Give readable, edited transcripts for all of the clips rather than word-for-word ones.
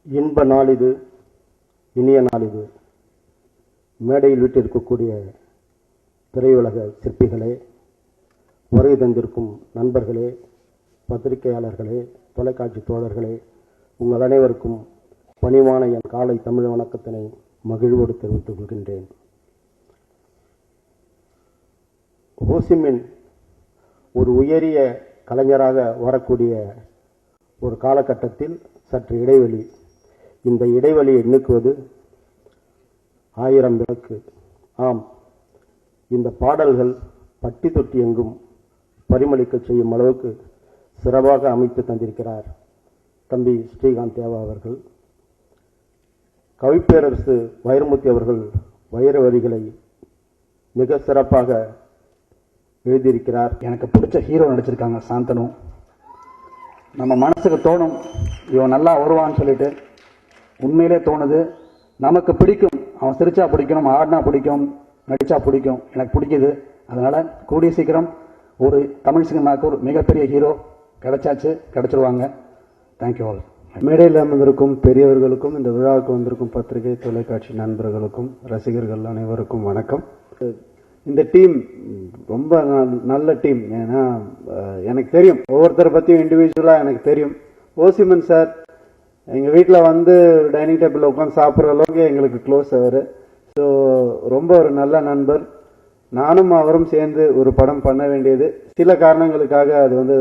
இன்ப நாள் இது, இனிய நாள் இது. மேடையில் விட்டிருக்கக்கூடிய திரையுலக சிற்பிகளே, வருகை தந்திருக்கும் நண்பர்களே, பத்திரிகையாளர்களே, தொலைக்காட்சி தோழர்களே, உங்கள் அனைவருக்கும் பணிவான என் காலை தமிழ் வணக்கத்தினை மகிழ்வோடு தெரிவித்துக் கொள்கின்றேன். ஹோசிமின் ஒரு உயரிய கலைஞராக வரக்கூடிய ஒரு காலகட்டத்தில் சற்று இடைவெளி. இந்த இடைவெளியை நீக்குவது 1000 விளக்கு. ஆம், இந்த பாடல்கள் பட்டி தொட்டி எங்கும் பரிமளிக்க செய்யும் அளவுக்கு சிறப்பாக அமைத்து தந்திருக்கிறார் தம்பி ஸ்ரீகாந்த் தேவா அவர்கள். கவிப்பேரரசு வைரமுத்து அவர்கள் வைர வரிகளை மிக சிறப்பாக எழுதியிருக்கிறார். எனக்கு பிடிச்ச ஹீரோ நடிச்சிருக்காங்க சாந்தனு. நம்ம மனசுக்கு தோணும் இவன் நல்லா வருவான்னு சொல்லிட்டு, உண்மையிலே தோணுது. நமக்கு பிடிக்கும், அவன் சிரிச்சா பிடிக்கும், ஆடினா பிடிக்கும், நடிச்சா பிடிக்கும். எனக்கு பிடிக்குது. அதனால கூடிய சீக்கிரம் ஒரு தமிழ் சினிமாவுக்கு ஒரு மிகப்பெரிய ஹீரோ கிடைச்சிருவாங்க. Thank you all. மேடையில் அமர்ந்திருக்கும் பெரியவர்களுக்கும், இந்த விழாவுக்கு வந்திருக்கும் பத்திரிகை தொலைக்காட்சி நண்பர்களுக்கும், ரசிகர்கள் அனைவருக்கும் வணக்கம். இந்த டீம் ரொம்ப நல்ல டீம். ஏன்னா எனக்கு தெரியும், ஒவ்வொருத்தரை பற்றியும் இண்டிவிஜுவலாக எனக்கு தெரியும். ஓசிமன் சார் எங்கள் வீட்டில் வந்து டைனிங் டேபிளில் உட்காந்து சாப்பிட்ற அளவுக்கு எங்களுக்கு க்ளோஸ் அவர். ஸோ ரொம்ப ஒரு நல்ல நண்பர். நானும் அவரும் சேர்ந்து ஒரு படம் பண்ண வேண்டியது சில காரணங்களுக்காக அது வந்து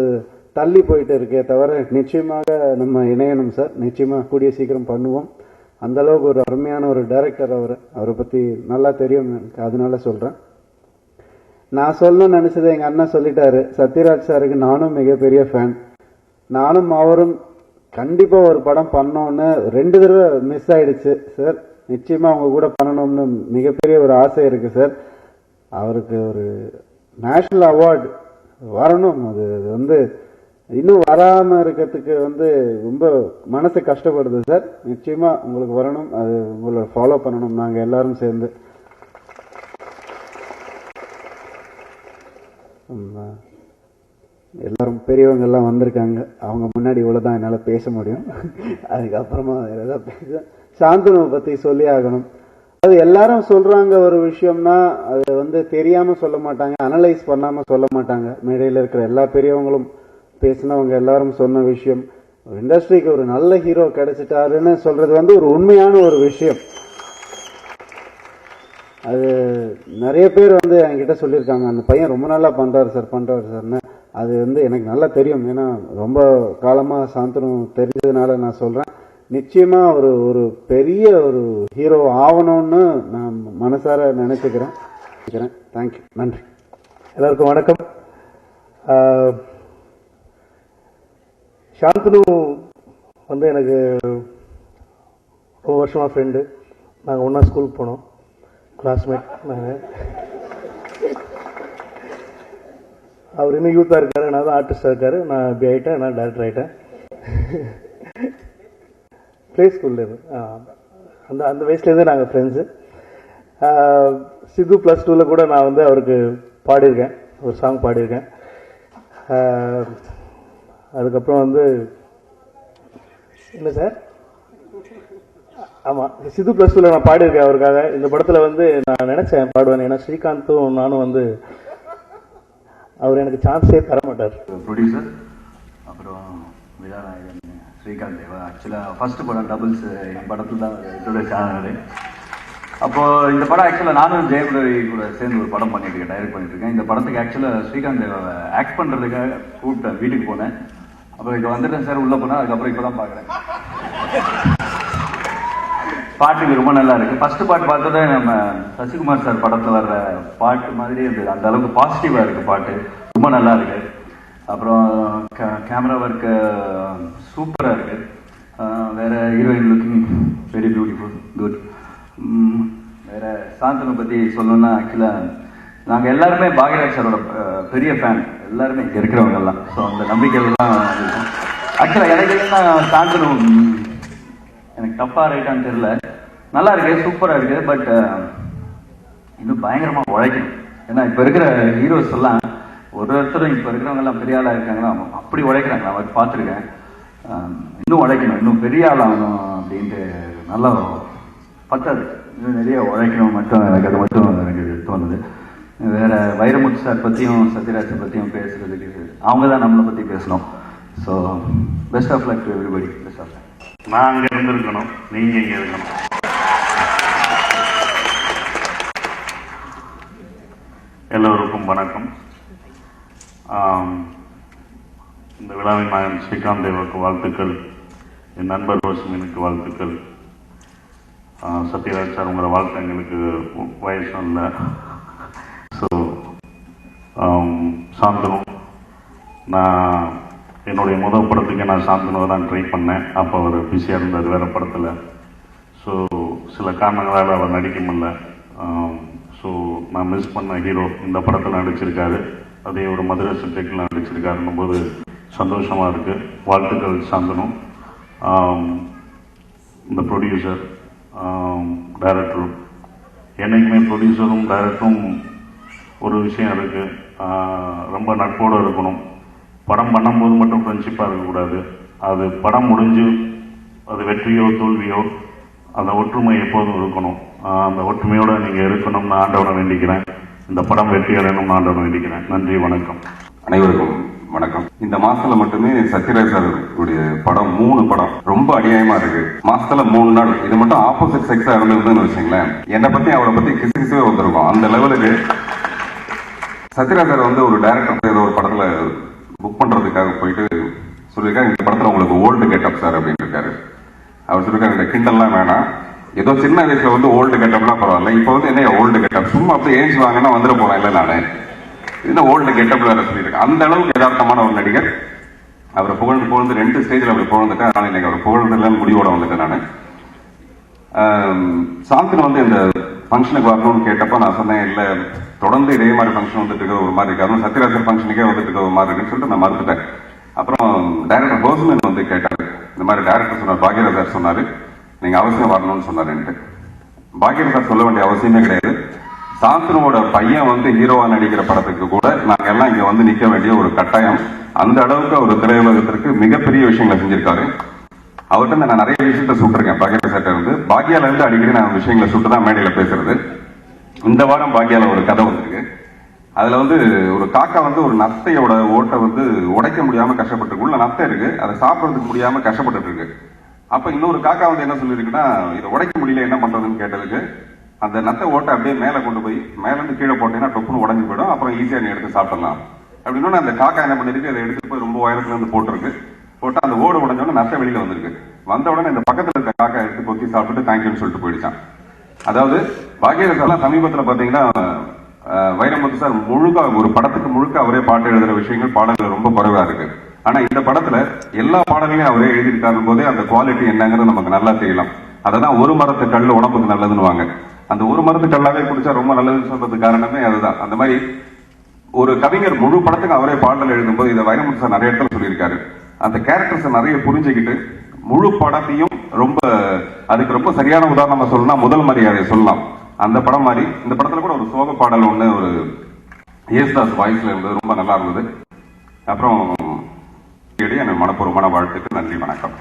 தள்ளி போயிட்டு இருக்கே தவிர, நிச்சயமாக நம்ம இணையணும் சார். நிச்சயமாக கூடிய சீக்கிரம் பண்ணுவோம். அந்தளவுக்கு ஒரு அருமையான ஒரு டைரக்டர் அவரை பற்றி நல்லா தெரியும் எனக்கு, அதனால சொல்கிறேன். நான் சொல்லணும்னு நினச்சதை எங்கள் அண்ணன் சொல்லிட்டாரு. சத்யராஜ் சாருக்கு நானும் மிகப்பெரிய ஃபேன். நானும் அவரும் கண்டிப்பாக ஒரு படம் பண்ணோன்னு 2 தடவை மிஸ் ஆயிடுச்சு சார். நிச்சயமாக அவங்க கூட பண்ணணும்னு மிகப்பெரிய ஒரு ஆசை இருக்குது சார். அவருக்கு ஒரு நேஷ்னல் அவார்டு வரணும். அது வந்து இன்னும் வராமல் இருக்கிறதுக்கு வந்து ரொம்ப மனசு கஷ்டப்படுது சார். நிச்சயமாக உங்களுக்கு வரணும். அது உங்களை ஃபாலோ பண்ணணும் நாங்கள் எல்லாரும் சேர்ந்து. எல்லாரும் பெரியவங்க எல்லாம் வந்திருக்காங்க. அவங்க முன்னாடி இவ்வளவுதான் என்னால் பேச முடியும். அதுக்கப்புறமா ஏதாவது பேச சாந்தனுவை பற்றி சொல்லி ஆகணும். அது எல்லாரும் சொல்றாங்க ஒரு விஷயம்னா, அது வந்து தெரியாம சொல்ல மாட்டாங்க, அனலைஸ் பண்ணாம சொல்ல மாட்டாங்க. மேடையில் இருக்கிற எல்லா பெரியவங்களும் பேசினவங்க எல்லாரும் சொன்ன விஷயம், இண்டஸ்ட்ரிக்கு ஒரு நல்ல ஹீரோ கிடைச்சிட்டாருன்னு சொல்றது வந்து ஒரு உண்மையான ஒரு விஷயம். அது நிறைய பேர் வந்து என்கிட்ட சொல்லியிருக்காங்க, அந்த பையன் ரொம்ப நல்லா பண்றாரு சார்னு. அது வந்து எனக்கு நல்லா தெரியும். ஏன்னா ரொம்ப காலமாக சாந்தனு தெரிஞ்சதுனால நான் சொல்கிறேன். நிச்சயமாக ஒரு பெரிய ஒரு ஹீரோ ஆகணும்னு நான் மனசார நினைச்சுக்கிறேன். தேங்க்யூ, நன்றி. எல்லாருக்கும் வணக்கம். சாந்தனு வந்து எனக்கு ரொம்ப வருஷமாக ஃப்ரெண்டு. நாங்கள் ஒன்றா ஸ்கூலுக்கு போனோம், கிளாஸ்மேட் நாங்கள். அவர் இன்னும் யூத்தாக இருக்காரு, நான் தான் ஆர்டிஸ்டாக இருக்காரு. நான் இப்படி ஆகிட்டேன், நான் டேரக்டர் ஆகிட்டேன். ப்ளே ஸ்கூல்லேருந்து அந்த வயசுலேருந்தே நாங்கள் ஃப்ரெண்ட்ஸு. சித்து +2 கூட நான் வந்து அவருக்கு பாடியிருக்கேன், ஒரு சாங் பாடியிருக்கேன். அதுக்கப்புறம் வந்து என்ன சார், ஆமாம், சித்து +2 நான் பாடியிருக்கேன் அவருக்காக. இந்த படத்தில் வந்து நான் நினச்சேன் பாடுவேன். ஏன்னா ஸ்ரீகாந்தும் நானும் வந்து அவர் எனக்கு சான்ஸே தர மாட்டார். ப்ரொடியூசர், அப்புறம் விழாநாயகன் ஸ்ரீகாந்த் தேவா. ஆக்சுவலாக ஃபர்ஸ்ட் படம் டபுள்ஸ் என் படத்தில் தான் இன்ட்ரோடியூஸ் ஆனாரு. அப்போது இந்த படம் ஆக்சுவலாக நானும் ஜெயம் ரவி கூட சேர்ந்து ஒரு படம் பண்ணியிருக்கேன், டைரக்ட் பண்ணிட்டுருக்கேன். இந்த படத்துக்கு ஆக்சுவலாக ஸ்ரீகாந்த் தேவாவை ஆக்ட் பண்ணுறதுக்காக கூப்பிட்டேன், வீட்டுக்கு போனேன். அப்புறம் இங்கே வந்துட்டேன் சார், உள்ளே போனேன். அதுக்கப்புறம் இப்போ தான் பார்க்குறேன். பாட்டுக்கு ரொம்ப நல்லா இருக்குது. ஃபர்ஸ்ட் பாட்டு பார்த்தோன்னே நம்ம சசிகுமார் சார் படத்தில் வர்ற பாட்டு மாதிரி இருந்தது. அந்த அளவுக்கு பாசிட்டிவாக இருக்குது பாட்டு, ரொம்ப நல்லா இருக்கு. அப்புறம் கேமரா ஒர்க்கு சூப்பராக இருக்கு. வேற heroine looking very beautiful, good. வேற சாந்தனை பற்றி சொல்லணும்னா, ஆக்சுவலாக நாங்கள் எல்லாருமே பாக்யராஜ் சாரோட பெரிய ஃபேன், எல்லாருமே இங்கே இருக்கிறவங்க எல்லாம். ஸோ அந்த நம்பிக்கைகள்லாம் இருக்கும். ஆக்சுவலாக எனக்கு என்ன சாந்தனு எனக்கு டஃப்பாக ரைட்டான்னு தெரியல, நல்லா இருக்கு, சூப்பராக இருக்கு. பட் இன்னும் பயங்கரமாக உழைக்கணும். ஏன்னா இப்போ இருக்கிற ஹீரோஸ் எல்லாம் ஒருத்தரும் இப்போ இருக்கிறவங்க எல்லாம் பெரிய ஆளாக இருக்காங்களா, அப்படி உழைக்கிறாங்களா அவர் பார்த்துருக்கேன். இன்னும் உழைக்கணும், இன்னும் பெரிய ஆள் ஆகணும் அப்படின்ட்டு நல்லா பத்தாது, இன்னும் நிறைய உழைக்கணும் மட்டும் எனக்கு அது மட்டும் எனக்கு தோணுது. வேற வைரமுத்து சார் பற்றியும் சத்யராஜ் சார் பற்றியும் பேசுறதுக்கு அவங்க தான் நம்மளை பற்றி பேசணும். So best of luck to everybody. Best of luck. நான் அங்கே இருந்திருக்கணும், நீங்கள் இங்கே இருக்கணும். எல்லோருக்கும் வணக்கம். இந்த விழாவின் மகன் ஸ்ரீகாந்த் தேவாவுக்கு வாழ்த்துக்கள், என் நண்பர் ரோஷிமனுக்கு வாழ்த்துக்கள். சத்யராஜ் சார் உங்களை வாழ்த்து எங்களுக்கு வயசும் இல்லை. ஸோ சாந்தனு, நான் என்னுடைய முதல் படத்துக்கு நான் சாந்தனுவை தான் ட்ரை பண்ணேன். அப்போ அவர் பிஸியாக இருந்தார் வேறு படத்தில். ஸோ சில காரணங்களால் அவர் நடிக்க முடியல. ஸோ நான் மிஸ் பண்ண ஹீரோ இந்த படத்தில் நடிச்சிருக்காரு, அதே ஒரு மதுரை சப்ஜெக்டில் நடிச்சிருக்காருன்னும் போது சந்தோஷமாக இருக்குது. வாழ்த்துக்கள் சாந்தனு. இந்த ப்ரொடியூசர், டைரக்டரும், என்றைக்குமே ப்ரொடியூசரும் டைரக்டரும் ஒரு விஷயம் இருக்குது, ரொம்ப நட்போடு இருக்கணும். படம் பண்ணும்போது மட்டும் ஃப்ரெண்ட்ஷிப்பாக இருக்கக்கூடாது. அது படம் முடிஞ்சு அது வெற்றியோ தோல்வியோ அந்த ஒற்றுமை எப்போதும் இருக்கணும். அந்த ஒற்றுமையோடு நீங்கள் இருக்கணும்னு ஆண்டவனை வேண்டிக்கிறேன். இந்த படம் வெற்றி அடையணும்னு ஆண்டவனை வேண்டிக்கிறேன். நன்றி, வணக்கம். அனைவருக்கும் வணக்கம். இந்த மாசத்துல மட்டுமே சத்யராஜ் சாருடைய படம் 3 படம் ரொம்ப அநியாயமா இருக்கு. மாசத்துல 3 நாள் இது மட்டும் ஆப்போசிட் செக்ஸா இருந்ததுன்னு வச்சுங்களேன், என்னை பத்தி அவரை பத்தி கிசுகிசுவே வந்திருக்கும். அந்த லெவலுக்கு சத்யராஜ் சார் வந்து ஒரு டைரக்டர் ஏதோ ஒரு படத்துல புக் பண்றதுக்காக போயிட்டு சொல்லியிருக்காரு, இந்த படத்துல உங்களுக்கு ஓல்டு கெட்டப் சார் அப்படின்னு இருக்காரு. அவர் சொல்லிருக்காரு, இந்த கிண்டல்லாம் வேணாம், ஏதோ சின்ன வயசுல வந்து ஓல்டு கெட்டப்லாம் பரவாயில்ல, இப்போ வந்து என்ன ஓல்டு கெட்டப், சும்மா அப்படியே ஏஞ்சி வாங்கன்னா வந்துட போறேன் இல்லை நானு, இது ஓல்டு கெட்டப்ல வேற சொல்லியிருக்கேன். அந்த அளவுக்கு யதார்த்தமான ஒரு நடிகர். அவரை புகழ்ந்து 2 ஸ்டேஜில் அப்படி புகழ்ந்துட்டேன். அதனால இன்னைக்கு அவர் புகழ்ந்துலன்னு முடிவோட வந்துட்டேன் நான். சாந்தனு வந்து இந்த ஃபங்க்ஷனுக்கு வரணும்னு கேட்டப்போ நான் சொன்னேன், இல்லை தொடர்ந்து இதே மாதிரி ஃபங்க்ஷன் வந்துட்டு இருக்கிற ஒரு மாதிரி இருக்கு, அதுவும் சத்யராஜ் ஃபங்க்ஷனுக்கே வந்துட்டு இருக்கிற ஒரு மாதிரி இருக்குன்னு சொல்லிட்டு நான் மறுத்துட்டேன். அப்புறம் டைரக்டர் ஹோஸ்மேன் வந்து கேட்டாரு, இந்த மாதிரி டைரக்டர் சொன்னார், பாக்யராஜ் சார் சொன்னாரு நீங்க அவசியம் வரணும்னு சொன்னாருன்ட்டு. பாக்யராஜ் சார் சொல்ல வேண்டிய அவசியமே கிடையாது. சாந்தனுவோட பையன் வந்து ஹீரோவா நடிக்கிற படத்துக்கு கூட நாங்க எல்லாம் இங்க வந்து நிக்க வேண்டிய ஒரு கட்டாயம். அந்த அளவுக்கு அவர் திரையுலகத்திற்கு மிகப்பெரிய விஷயங்களை செஞ்சிருக்காரு. அவர்கிட்ட நான் நிறைய விஷயத்த சுட்டிருக்கேன். பாக்யராஜ் சார்ட்ட இருந்து, பாக்யால இருந்து அடிக்கடி நான் விஷயங்களை சுட்டு தான் மேடையில பேசுறது. இந்த வாரம் பாக்யால ஒரு கதை வந்திருக்கு. அதுல வந்து ஒரு காக்கா வந்து ஒரு நத்தையோட ஓட்டை வந்து உடைக்க முடியாம கஷ்டப்பட்டு, உள்ள நத்தை இருக்கு, அதை சாப்பிடறதுக்கு முடியாம கஷ்டப்பட்டு இருக்கு. அப்ப இன்னொரு காக்கா வந்து என்ன சொல்லிருக்குன்னா, இதை உடைக்க முடியல என்ன பண்றதுன்னு கேட்டதுக்கு, அந்த நத்தை ஓட்டை அப்படியே மேல கொண்டு போய் மேல இருந்து கீழே போட்டீங்கன்னா டொப்புன்னு உடஞ்சு போயிடும், அப்புறம் ஈஸியா நீ எடுத்து சாப்பிடலாம் அப்படின்னு. அந்த காக்கா என்ன பண்ணிருக்கு, அதை எடுத்து போய் ரொம்ப உயரத்துல இருந்து போட்டிருக்கு. போட்டு அந்த ஓடு உடஞ்சோடனே நத்தை வெளியில வந்திருக்கு. வந்த உடனே இந்த பக்கத்துல இருக்க காக்கா எடுத்து கொத்தி சாப்பிட்டு தேங்க்யூன்னு சொல்லிட்டு போயிடுச்சான். அதாவது பாக்யராஜ் சார் சமீபத்துல பாத்தீங்கன்னா வைரமுத்து சார் முழுக்க ஒரு படத்துக்கு முழுக்க அவரே பாட்டு எழுதுற விஷயங்கள் பாடல்கள் ரொம்ப குறைவா இருக்கு. ஆனா இந்த படத்துல எல்லா பாடல்களையும் அவரே எழுதியிருக்காரு போதே அந்த குவாலிட்டி என்னங்கிறது நமக்கு நல்லா தெரியலாம். அததான் ஒரு மரத்து கல் உடம்புக்கு நல்லதுன்னு வாங்க. அந்த ஒரு மரத்து கல்லாவே குடிச்சா ரொம்ப நல்லதுன்னு சொல்றதுக்கு காரணமே அதுதான். அந்த மாதிரி ஒரு கவிஞர் முழு படத்துக்கு அவரே பாடல் எழுதும் போது இதை வைரமுத்து சார் நிறைய இடத்துல சொல்லியிருக்காரு. அந்த கேரக்டர்ஸ் நிறைய புரிஞ்சுக்கிட்டு முழு படத்தையும் ரொம்ப அதுக்கு ரொம்ப சரியான உதாரணமா சொல்லணும்னா முதல் மரியாதை சொல்லலாம். அந்த படம் மாதிரி இந்த படத்துல கூட ஒரு சோக பாடல் ஒண்ணு ஒரு ஏசுதாஸ் வாய்ஸ்ல இருந்தது, ரொம்ப நல்லா இருந்தது. அப்புறம் எனக்கு மனப்பூர்வமான வாழ்த்துக்கு நன்றி, வணக்கம்.